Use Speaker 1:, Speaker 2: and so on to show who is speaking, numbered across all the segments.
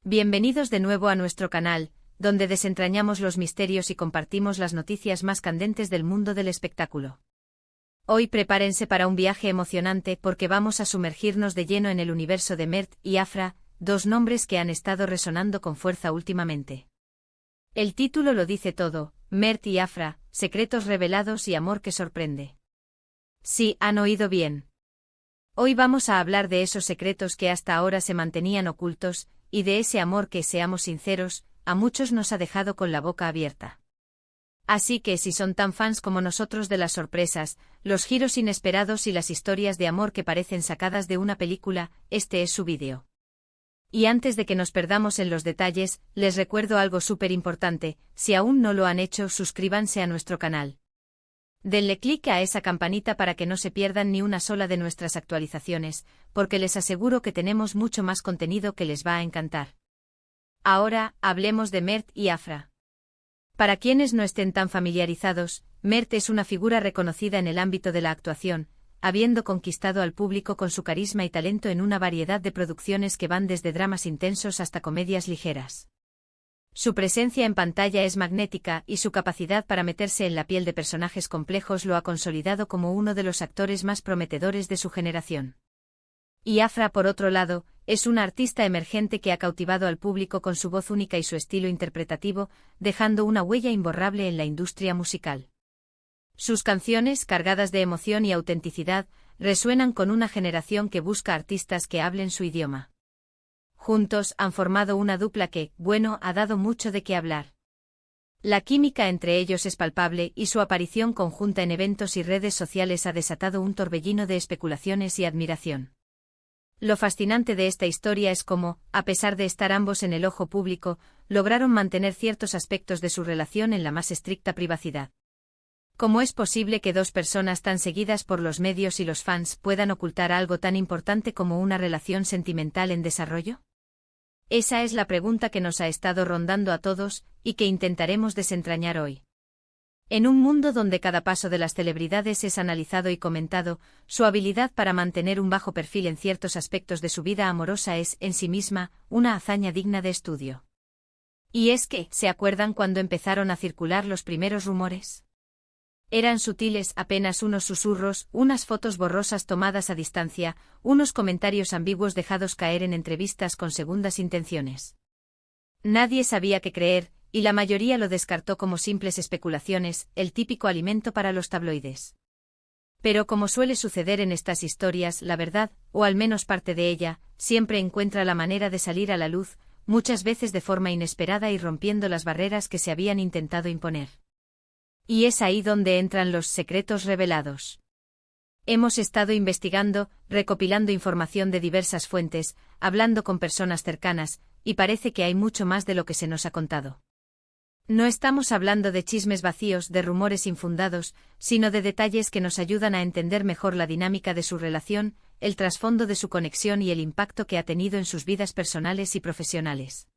Speaker 1: Bienvenidos de nuevo a nuestro canal, donde desentrañamos los misterios y compartimos las noticias más candentes del mundo del espectáculo. Hoy prepárense para un viaje emocionante porque vamos a sumergirnos de lleno en el universo de Mert y Afra, dos nombres que han estado resonando con fuerza últimamente. El título lo dice todo: Mert y Afra, secretos revelados y amor que sorprende. Sí, han oído bien. Hoy vamos a hablar de esos secretos que hasta ahora se mantenían ocultos, y de ese amor que, seamos sinceros, a muchos nos ha dejado con la boca abierta. Así que si son tan fans como nosotros de las sorpresas, los giros inesperados y las historias de amor que parecen sacadas de una película, este es su vídeo. Y antes de que nos perdamos en los detalles, les recuerdo algo súper importante: si aún no lo han hecho, suscríbanse a nuestro canal. Denle clic a esa campanita para que no se pierdan ni una sola de nuestras actualizaciones, porque les aseguro que tenemos mucho más contenido que les va a encantar. Ahora, hablemos de Mert y Afra. Para quienes no estén tan familiarizados, Mert es una figura reconocida en el ámbito de la actuación, habiendo conquistado al público con su carisma y talento en una variedad de producciones que van desde dramas intensos hasta comedias ligeras. Su presencia en pantalla es magnética y su capacidad para meterse en la piel de personajes complejos lo ha consolidado como uno de los actores más prometedores de su generación. Y Afra, por otro lado, es una artista emergente que ha cautivado al público con su voz única y su estilo interpretativo, dejando una huella imborrable en la industria musical. Sus canciones, cargadas de emoción y autenticidad, resuenan con una generación que busca artistas que hablen su idioma. Juntos han formado una dupla que, bueno, ha dado mucho de qué hablar. La química entre ellos es palpable y su aparición conjunta en eventos y redes sociales ha desatado un torbellino de especulaciones y admiración. Lo fascinante de esta historia es cómo, a pesar de estar ambos en el ojo público, lograron mantener ciertos aspectos de su relación en la más estricta privacidad. ¿Cómo es posible que dos personas tan seguidas por los medios y los fans puedan ocultar algo tan importante como una relación sentimental en desarrollo? Esa es la pregunta que nos ha estado rondando a todos, y que intentaremos desentrañar hoy. En un mundo donde cada paso de las celebridades es analizado y comentado, su habilidad para mantener un bajo perfil en ciertos aspectos de su vida amorosa es, en sí misma, una hazaña digna de estudio. Y es que, ¿se acuerdan cuando empezaron a circular los primeros rumores? Eran sutiles, apenas unos susurros, unas fotos borrosas tomadas a distancia, unos comentarios ambiguos dejados caer en entrevistas con segundas intenciones. Nadie sabía qué creer, y la mayoría lo descartó como simples especulaciones, el típico alimento para los tabloides. Pero como suele suceder en estas historias, la verdad, o al menos parte de ella, siempre encuentra la manera de salir a la luz, muchas veces de forma inesperada y rompiendo las barreras que se habían intentado imponer. Y es ahí donde entran los secretos revelados. Hemos estado investigando, recopilando información de diversas fuentes, hablando con personas cercanas, y parece que hay mucho más de lo que se nos ha contado. No estamos hablando de chismes vacíos, de rumores infundados, sino de detalles que nos ayudan a entender mejor la dinámica de su relación, el trasfondo de su conexión y el impacto que ha tenido en sus vidas personales y profesionales.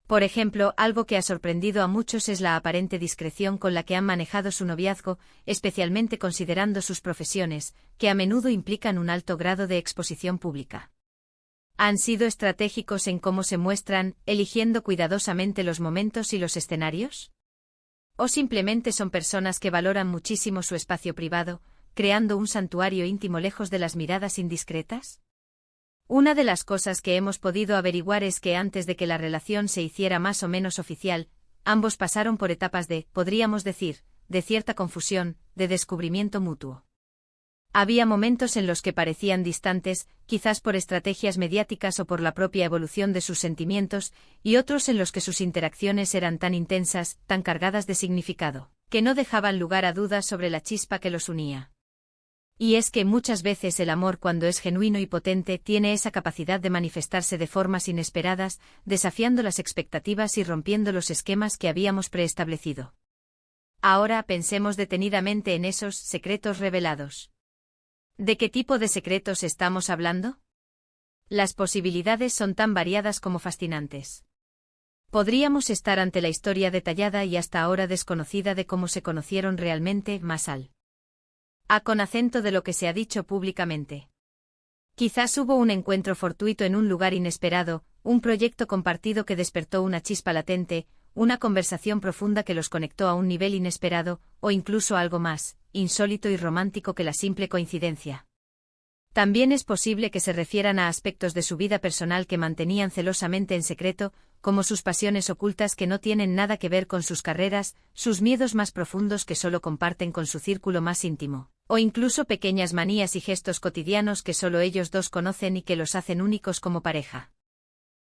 Speaker 1: Por ejemplo, algo que ha sorprendido a muchos es la aparente discreción con la que han manejado su noviazgo, especialmente considerando sus profesiones, que a menudo implican un alto grado de exposición pública. ¿Han sido estratégicos en cómo se muestran, eligiendo cuidadosamente los momentos y los escenarios? ¿O simplemente son personas que valoran muchísimo su espacio privado, creando un santuario íntimo lejos de las miradas indiscretas? Una de las cosas que hemos podido averiguar es que antes de que la relación se hiciera más o menos oficial, ambos pasaron por etapas de, podríamos decir, de cierta confusión, de descubrimiento mutuo. Había momentos en los que parecían distantes, quizás por estrategias mediáticas o por la propia evolución de sus sentimientos, y otros en los que sus interacciones eran tan intensas, tan cargadas de significado, que no dejaban lugar a dudas sobre la chispa que los unía. Y es que muchas veces el amor, cuando es genuino y potente, tiene esa capacidad de manifestarse de formas inesperadas, desafiando las expectativas y rompiendo los esquemas que habíamos preestablecido. Ahora pensemos detenidamente en esos secretos revelados. ¿De qué tipo de secretos estamos hablando? Las posibilidades son tan variadas como fascinantes. Podríamos estar ante la historia detallada y hasta ahora desconocida de cómo se conocieron realmente, más al con acento de lo que se ha dicho públicamente. Quizás hubo un encuentro fortuito en un lugar inesperado, un proyecto compartido que despertó una chispa latente, una conversación profunda que los conectó a un nivel inesperado, o incluso algo más, insólito y romántico que la simple coincidencia. También es posible que se refieran a aspectos de su vida personal que mantenían celosamente en secreto, como sus pasiones ocultas que no tienen nada que ver con sus carreras, sus miedos más profundos que solo comparten con su círculo más íntimo, o incluso pequeñas manías y gestos cotidianos que solo ellos dos conocen y que los hacen únicos como pareja.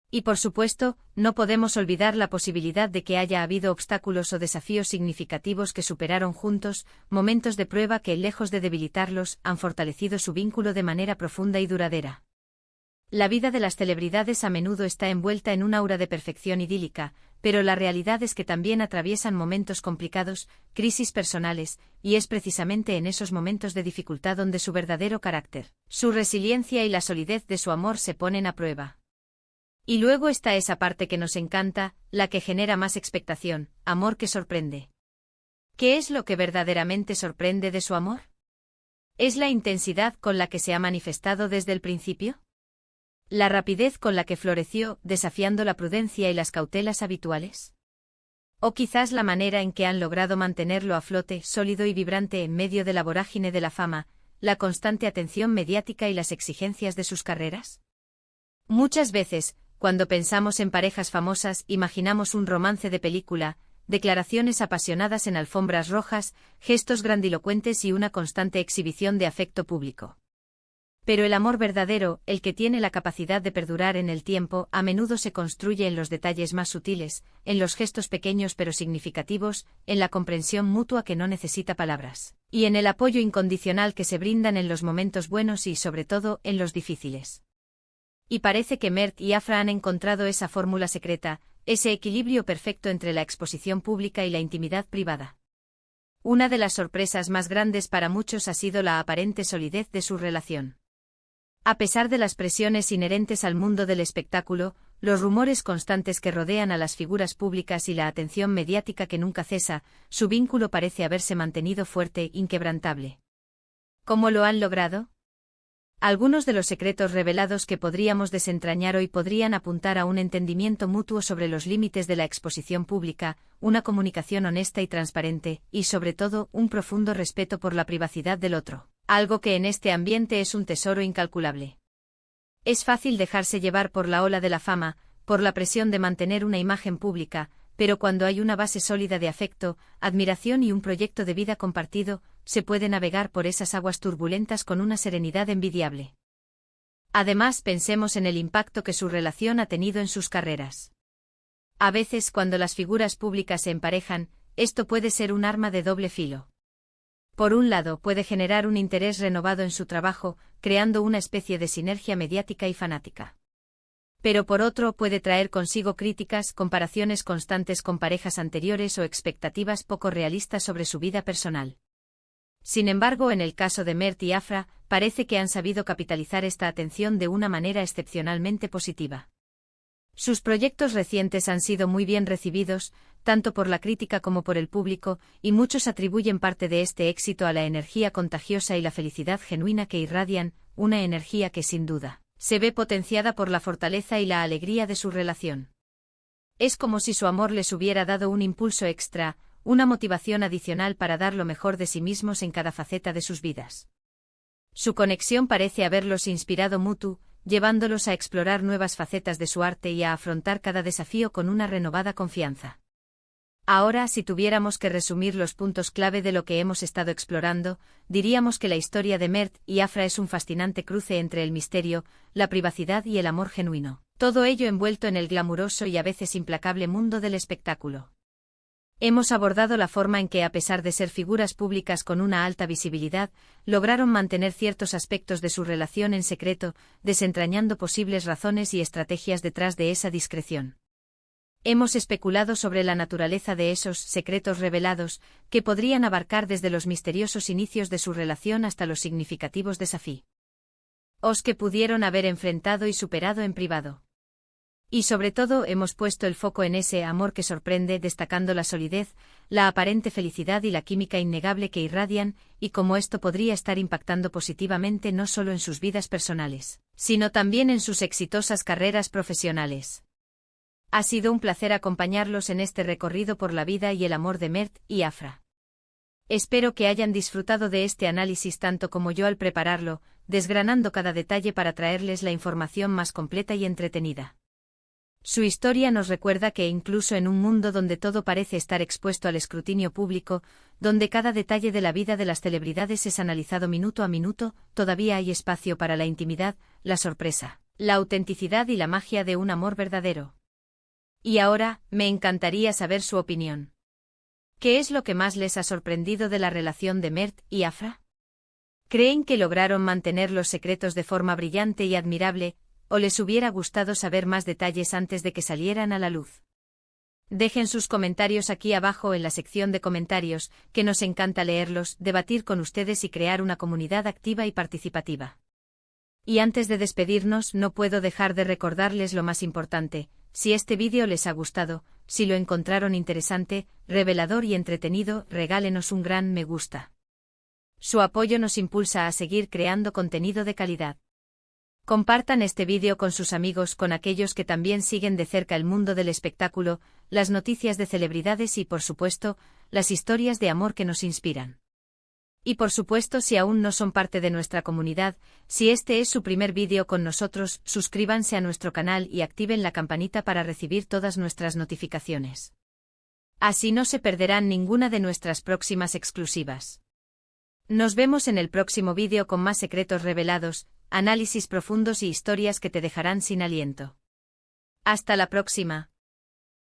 Speaker 1: Y por supuesto, no podemos olvidar la posibilidad de que haya habido obstáculos o desafíos significativos que superaron juntos, momentos de prueba que, lejos de debilitarlos, han fortalecido su vínculo de manera profunda y duradera. La vida de las celebridades a menudo está envuelta en un aura de perfección idílica, pero la realidad es que también atraviesan momentos complicados, crisis personales, y es precisamente en esos momentos de dificultad donde su verdadero carácter, su resiliencia y la solidez de su amor se ponen a prueba. Y luego está esa parte que nos encanta, la que genera más expectación, amor que sorprende. ¿Qué es lo que verdaderamente sorprende de su amor? ¿Es la intensidad con la que se ha manifestado desde el principio? ¿La rapidez con la que floreció, desafiando la prudencia y las cautelas habituales? ¿O quizás la manera en que han logrado mantenerlo a flote, sólido y vibrante en medio de la vorágine de la fama, la constante atención mediática y las exigencias de sus carreras? Muchas veces, cuando pensamos en parejas famosas, imaginamos un romance de película, declaraciones apasionadas en alfombras rojas, gestos grandilocuentes y una constante exhibición de afecto público. Pero el amor verdadero, el que tiene la capacidad de perdurar en el tiempo, a menudo se construye en los detalles más sutiles, en los gestos pequeños pero significativos, en la comprensión mutua que no necesita palabras, y en el apoyo incondicional que se brindan en los momentos buenos y, sobre todo, en los difíciles. Y parece que Mert y Afra han encontrado esa fórmula secreta, ese equilibrio perfecto entre la exposición pública y la intimidad privada. Una de las sorpresas más grandes para muchos ha sido la aparente solidez de su relación. A pesar de las presiones inherentes al mundo del espectáculo, los rumores constantes que rodean a las figuras públicas y la atención mediática que nunca cesa, su vínculo parece haberse mantenido fuerte, inquebrantable. ¿Cómo lo han logrado? Algunos de los secretos revelados que podríamos desentrañar hoy podrían apuntar a un entendimiento mutuo sobre los límites de la exposición pública, una comunicación honesta y transparente, y sobre todo, un profundo respeto por la privacidad del otro, algo que en este ambiente es un tesoro incalculable. Es fácil dejarse llevar por la ola de la fama, por la presión de mantener una imagen pública, pero cuando hay una base sólida de afecto, admiración y un proyecto de vida compartido, se puede navegar por esas aguas turbulentas con una serenidad envidiable. Además, pensemos en el impacto que su relación ha tenido en sus carreras. A veces, cuando las figuras públicas se emparejan, esto puede ser un arma de doble filo. Por un lado, puede generar un interés renovado en su trabajo, creando una especie de sinergia mediática y fanática. Pero por otro puede traer consigo críticas, comparaciones constantes con parejas anteriores o expectativas poco realistas sobre su vida personal. Sin embargo, en el caso de Mert y Afra, parece que han sabido capitalizar esta atención de una manera excepcionalmente positiva. Sus proyectos recientes han sido muy bien recibidos, tanto por la crítica como por el público, y muchos atribuyen parte de este éxito a la energía contagiosa y la felicidad genuina que irradian, una energía que sin duda se ve potenciada por la fortaleza y la alegría de su relación. Es como si su amor les hubiera dado un impulso extra, una motivación adicional para dar lo mejor de sí mismos en cada faceta de sus vidas. Su conexión parece haberlos inspirado mutuo, llevándolos a explorar nuevas facetas de su arte y a afrontar cada desafío con una renovada confianza. Ahora, si tuviéramos que resumir los puntos clave de lo que hemos estado explorando, diríamos que la historia de Mert y Afra es un fascinante cruce entre el misterio, la privacidad y el amor genuino, todo ello envuelto en el glamuroso y a veces implacable mundo del espectáculo. Hemos abordado la forma en que, a pesar de ser figuras públicas con una alta visibilidad, lograron mantener ciertos aspectos de su relación en secreto, desentrañando posibles razones y estrategias detrás de esa discreción. Hemos especulado sobre la naturaleza de esos secretos revelados, que podrían abarcar desde los misteriosos inicios de su relación hasta los significativos desafíos que pudieron haber enfrentado y superado en privado. Y sobre todo hemos puesto el foco en ese amor que sorprende, destacando la solidez, la aparente felicidad y la química innegable que irradian, y cómo esto podría estar impactando positivamente no solo en sus vidas personales, sino también en sus exitosas carreras profesionales. Ha sido un placer acompañarlos en este recorrido por la vida y el amor de Mert y Afra. Espero que hayan disfrutado de este análisis tanto como yo al prepararlo, desgranando cada detalle para traerles la información más completa y entretenida. Su historia nos recuerda que incluso en un mundo donde todo parece estar expuesto al escrutinio público, donde cada detalle de la vida de las celebridades es analizado minuto a minuto, todavía hay espacio para la intimidad, la sorpresa, la autenticidad y la magia de un amor verdadero. Y ahora, me encantaría saber su opinión. ¿Qué es lo que más les ha sorprendido de la relación de Mert y Afra? ¿Creen que lograron mantener los secretos de forma brillante y admirable, o les hubiera gustado saber más detalles antes de que salieran a la luz? Dejen sus comentarios aquí abajo en la sección de comentarios, que nos encanta leerlos, debatir con ustedes y crear una comunidad activa y participativa. Y antes de despedirnos, no puedo dejar de recordarles lo más importante: si este vídeo les ha gustado, si lo encontraron interesante, revelador y entretenido, regálenos un gran me gusta. Su apoyo nos impulsa a seguir creando contenido de calidad. Compartan este vídeo con sus amigos, con aquellos que también siguen de cerca el mundo del espectáculo, las noticias de celebridades y, por supuesto, las historias de amor que nos inspiran. Y por supuesto, si aún no son parte de nuestra comunidad, si este es su primer vídeo con nosotros, suscríbanse a nuestro canal y activen la campanita para recibir todas nuestras notificaciones. Así no se perderán ninguna de nuestras próximas exclusivas. Nos vemos en el próximo vídeo con más secretos revelados, análisis profundos y historias que te dejarán sin aliento. Hasta la próxima.